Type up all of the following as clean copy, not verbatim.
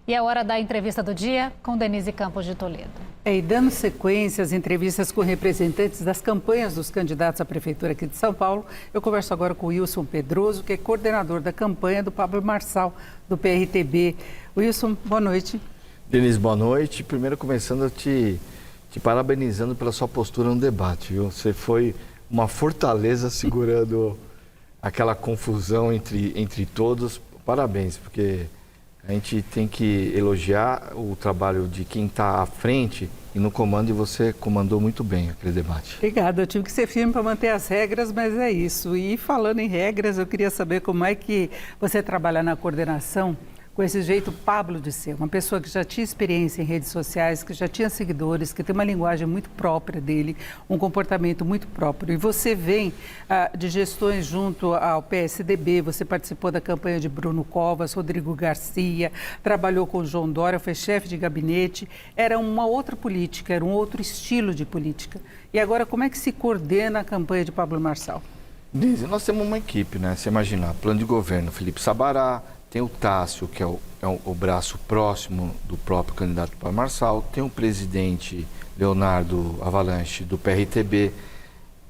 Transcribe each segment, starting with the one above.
E é hora da entrevista do dia com Denise Campos de Toledo. E dando sequência às entrevistas com representantes das campanhas dos candidatos à Prefeitura aqui de São Paulo, eu converso agora com o Wilson Pedroso, que é coordenador da campanha do Pablo Marçal, do PRTB. Wilson, boa noite. Denise, boa noite. Primeiro, começando te parabenizando pela sua postura no debate, viu? Você foi uma fortaleza segurando aquela confusão entre todos. Parabéns, porque a gente tem que elogiar o trabalho de quem está à frente e no comando, e você comandou muito bem aquele debate. Obrigada, eu tive que ser firme para manter as regras, mas é isso. E falando em regras, eu queria saber como é que você trabalha na coordenação com esse jeito Pablo de ser, uma pessoa que já tinha experiência em redes sociais, que já tinha seguidores, que tem uma linguagem muito própria dele, um comportamento muito próprio. E você vem de gestões junto ao PSDB, você participou da campanha de Bruno Covas, Rodrigo Garcia, trabalhou com João Dória, foi chefe de gabinete, era uma outra política, era um outro estilo de política. E agora, como é que se coordena a campanha de Pablo Marçal? Denise, nós temos uma equipe, né? Você imaginar, plano de governo, Felipe Sabará, tem o Tássio, que é o braço próximo do próprio candidato Pablo Marçal, tem o presidente Leonardo Avalanche, do PRTB.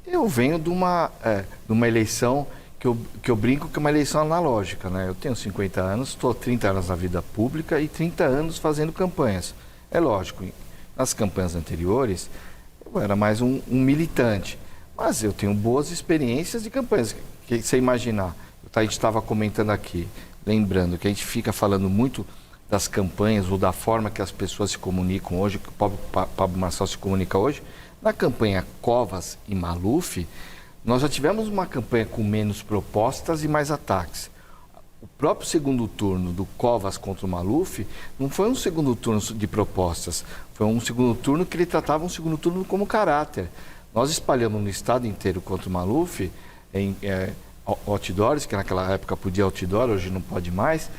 Eu venho de uma eleição que eu brinco que é uma eleição analógica, né? Eu tenho 50 anos, estou 30 anos na vida pública e 30 anos fazendo campanhas. É lógico, nas campanhas anteriores, eu era mais um militante, mas eu tenho boas experiências de campanhas. Que você imaginar, a gente estava comentando aqui, lembrando que a gente fica falando muito das campanhas ou da forma que as pessoas se comunicam hoje, que o Pablo Marçal se comunica hoje. Na campanha Covas e Maluf, nós já tivemos uma campanha com menos propostas e mais ataques. O próprio segundo turno do Covas contra o Maluf não foi um segundo turno de propostas, foi um segundo turno que ele tratava um segundo turno como caráter. Nós espalhamos no estado inteiro contra o Maluf outdoors, que naquela época podia outdoor, hoje não pode mais,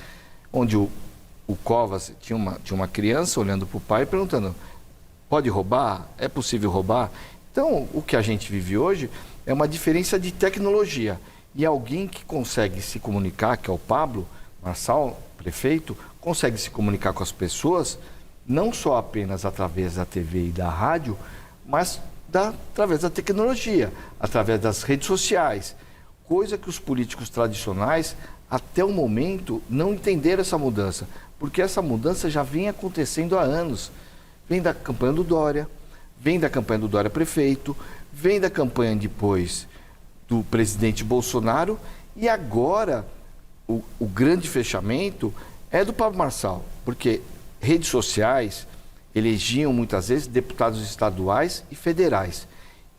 onde o Covas tinha uma criança olhando para o pai e perguntando: pode roubar? É possível roubar? Então, o que a gente vive hoje é uma diferença de tecnologia. E alguém que consegue se comunicar, que é o Pablo Marçal, prefeito, consegue se comunicar com as pessoas, não só apenas através da TV e da rádio, mas através da tecnologia, através das redes sociais. Coisa que os políticos tradicionais, até o momento, não entenderam essa mudança, porque essa mudança já vem acontecendo há anos. Vem da campanha do Dória, vem da campanha do Dória prefeito, vem da campanha depois do presidente Bolsonaro, e agora o grande fechamento é do Pablo Marçal, porque redes sociais elegiam muitas vezes deputados estaduais e federais.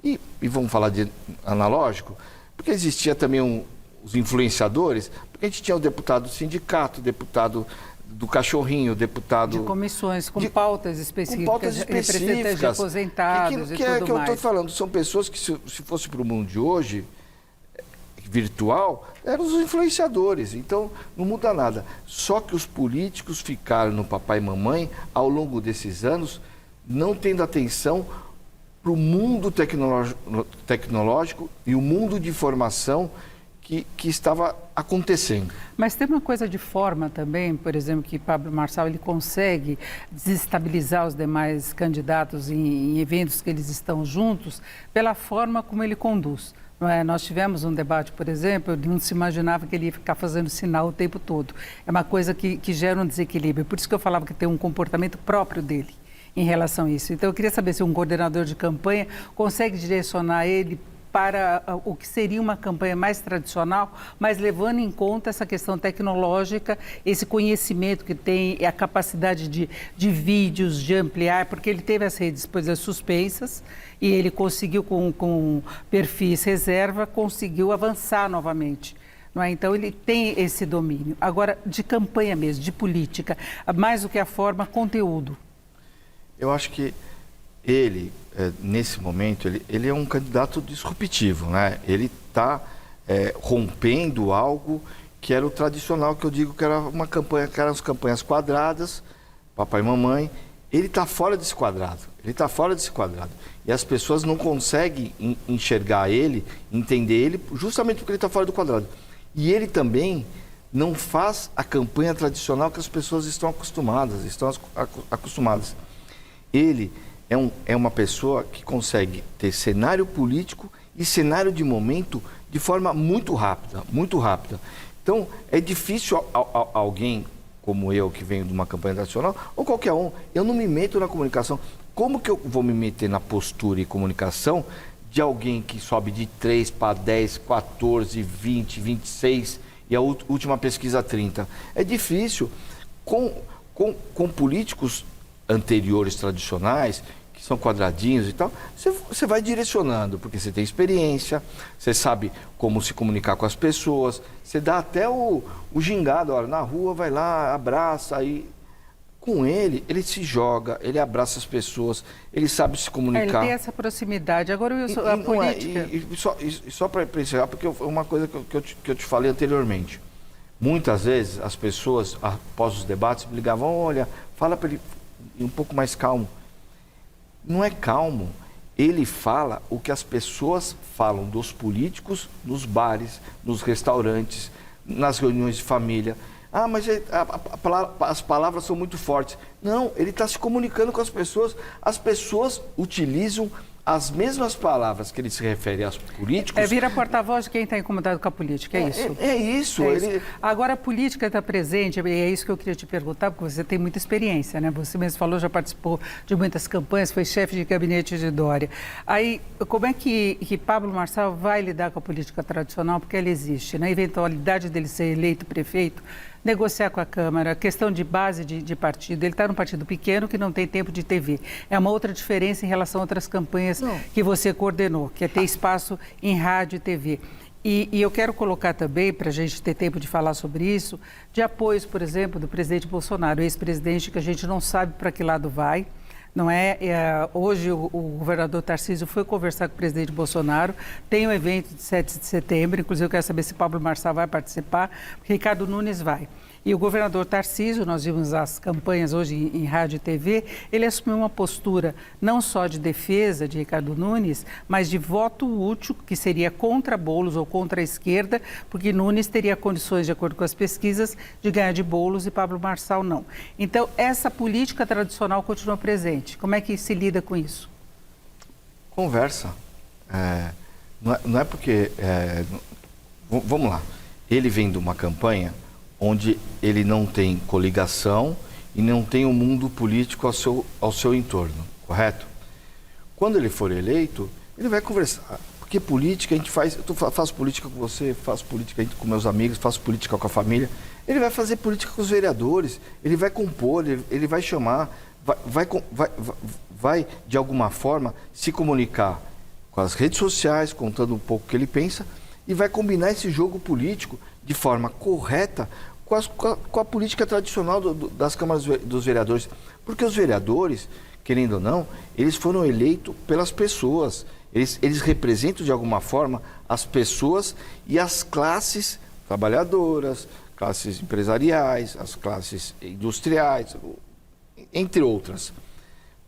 E vamos falar de analógico, porque existia também os influenciadores, porque a gente tinha o deputado do sindicato, o deputado do cachorrinho, o deputado... De comissões, com pautas específicas, com pautas específicas, representantes de aposentados e tudo mais. Que eu estou falando, são pessoas que, se fosse para o mundo de hoje, virtual, eram os influenciadores, então não muda nada. Só que os políticos ficaram no papai e mamãe ao longo desses anos, não tendo atenção para o mundo tecnológico e o mundo de informação que estava acontecendo. Mas tem uma coisa de forma também, por exemplo, que Pablo Marçal ele consegue desestabilizar os demais candidatos em eventos que eles estão juntos pela forma como ele conduz. Não é? Nós tivemos um debate, por exemplo, não se imaginava que ele ia ficar fazendo sinal o tempo todo. É uma coisa que gera um desequilíbrio. Por isso que eu falava que tem um comportamento próprio dele em relação a isso. Então, eu queria saber se um coordenador de campanha consegue direcionar ele para o que seria uma campanha mais tradicional, mas levando em conta essa questão tecnológica, esse conhecimento que tem e a capacidade de vídeos, de ampliar, porque ele teve as redes, pois suspensas, e ele conseguiu, com perfis reserva, conseguiu avançar novamente. Não é? Então, ele tem esse domínio. Agora, de campanha mesmo, de política, mais do que a forma, conteúdo. Eu acho que ele, nesse momento, ele é um candidato disruptivo, né? Ele está rompendo algo que era o tradicional, que eu digo que era uma campanha, que eram as campanhas quadradas, papai e mamãe. Ele está fora desse quadrado, E as pessoas não conseguem enxergar ele, entender ele, justamente porque ele está fora do quadrado. E ele também não faz a campanha tradicional que as pessoas estão acostumadas. Ele é uma pessoa que consegue ter cenário político e cenário de momento de forma muito rápida, muito rápida. Então, é difícil alguém como eu, que venho de uma campanha tradicional, ou qualquer um, eu não me meto na comunicação. Como que eu vou me meter na postura e comunicação de alguém que sobe de 3 para 10, 14, 20, 26 e a última pesquisa 30? É difícil. Com políticos anteriores tradicionais, que são quadradinhos e tal, você vai direcionando, porque você tem experiência, você sabe como se comunicar com as pessoas, você dá até o gingado, olha, na rua, vai lá, abraça, aí... Com ele se joga, ele abraça as pessoas, ele sabe se comunicar. Ele tem essa proximidade. Agora, a política... Só para encerrar, porque é uma coisa que eu te falei anteriormente. Muitas vezes, as pessoas, após os debates, me ligavam, olha, fala para ele ir um pouco mais calmo. Não é calmo. Ele fala o que as pessoas falam dos políticos nos bares, nos restaurantes, nas reuniões de família. Ah, mas as palavras são muito fortes. Não, ele está se comunicando com as pessoas utilizam as mesmas palavras que ele se refere aos políticos. Vira porta-voz de quem está incomodado com a política, é isso? É isso. Agora, a política está presente, é isso que eu queria te perguntar, porque você tem muita experiência, né? Você mesmo falou, já participou de muitas campanhas, foi chefe de gabinete de Dória. Aí, como é que Pablo Marçal vai lidar com a política tradicional? Porque ela existe, na eventualidade dele ser eleito prefeito, negociar com a Câmara, questão de base de partido. Ele está num partido pequeno que não tem tempo de TV. É uma outra diferença em relação a outras campanhas que você coordenou, que é ter espaço em rádio e TV. E eu quero colocar também, para a gente ter tempo de falar sobre isso, de apoios, por exemplo, do presidente Bolsonaro, ex-presidente, que a gente não sabe para que lado vai. Não é? Hoje o governador Tarcísio foi conversar com o presidente Bolsonaro, tem um evento de 7 de setembro, inclusive eu quero saber se Pablo Marçal vai participar, porque Ricardo Nunes vai. E o governador Tarcísio, nós vimos as campanhas hoje em rádio e TV, ele assumiu uma postura não só de defesa de Ricardo Nunes, mas de voto útil, que seria contra Boulos ou contra a esquerda, porque Nunes teria condições, de acordo com as pesquisas, de ganhar de Boulos e Pablo Marçal não. Então, essa política tradicional continua presente. Como é que se lida com isso? Conversa. Não é porque... vamos lá. Ele vem de uma campanha onde ele não tem coligação e não tem o mundo político ao seu entorno, correto? Quando ele for eleito, ele vai conversar. Porque política a gente faz... Eu faço política com você, faço política com meus amigos, faço política com a família. Ele vai fazer política com os vereadores, ele vai compor, ele vai chamar, vai de alguma forma se comunicar com as redes sociais, contando um pouco o que ele pensa, e vai combinar esse jogo político de forma correta com a política tradicional das câmaras dos vereadores. Porque os vereadores, querendo ou não, eles foram eleitos pelas pessoas. Eles representam, de alguma forma, as pessoas e as classes trabalhadoras, classes empresariais, as classes industriais, entre outras.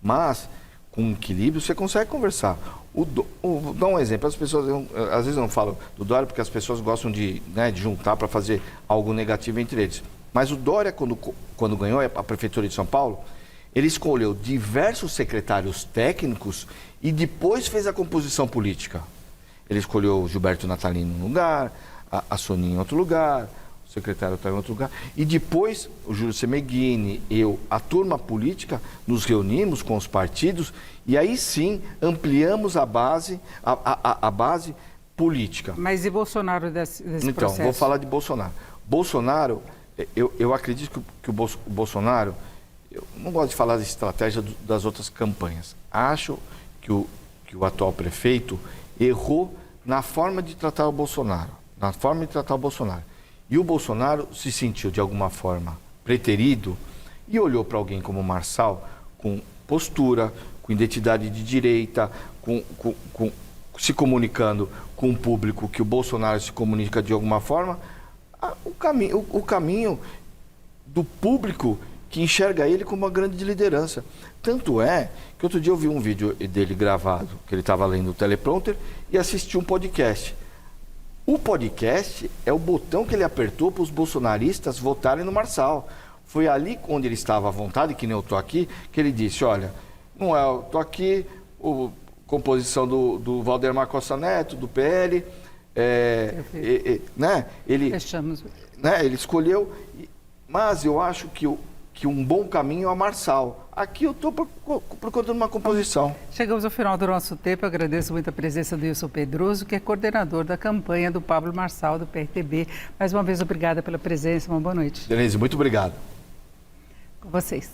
Mas, com equilíbrio, você consegue conversar. Vou dar um exemplo. As pessoas, às vezes, não falam do Dória porque as pessoas gostam de juntar para fazer algo negativo entre eles. Mas o Dória, quando ganhou a Prefeitura de São Paulo, ele escolheu diversos secretários técnicos e depois fez a composição política. Ele escolheu o Gilberto Natalino em um lugar, a Soninha em outro lugar, o secretário está em outro lugar. E depois, o Júlio Semeghini, a turma política, nos reunimos com os partidos e aí sim ampliamos a base política. Mas e Bolsonaro desse processo? Então, vou falar de Bolsonaro. Bolsonaro, eu acredito que o Bolsonaro, eu não gosto de falar da estratégia das outras campanhas. Acho que o atual prefeito errou na forma de tratar o Bolsonaro. E o Bolsonaro se sentiu, de alguma forma, preterido e olhou para alguém como Marçal com postura, com identidade de direita, se comunicando com o público que o Bolsonaro se comunica de alguma forma, o caminho do público que enxerga ele como uma grande liderança. Tanto é que outro dia eu vi um vídeo dele gravado, que ele estava lendo o teleprompter e assisti um podcast. O podcast é o botão que ele apertou para os bolsonaristas votarem no Marçal. Foi ali onde ele estava à vontade, que nem eu estou aqui, que ele disse, olha, não é, eu estou aqui, composição do Valdemar Costa Neto, do PL, né? Fechamos. Né? Ele escolheu, mas eu acho que um bom caminho é o Marçal. Aqui eu estou procurando uma composição. Chegamos ao final do nosso tempo. Eu agradeço muito a presença do Wilson Pedroso, que é coordenador da campanha do Pablo Marçal, do PRTB. Mais uma vez, obrigada pela presença. Uma boa noite. Denise, muito obrigado. Com vocês.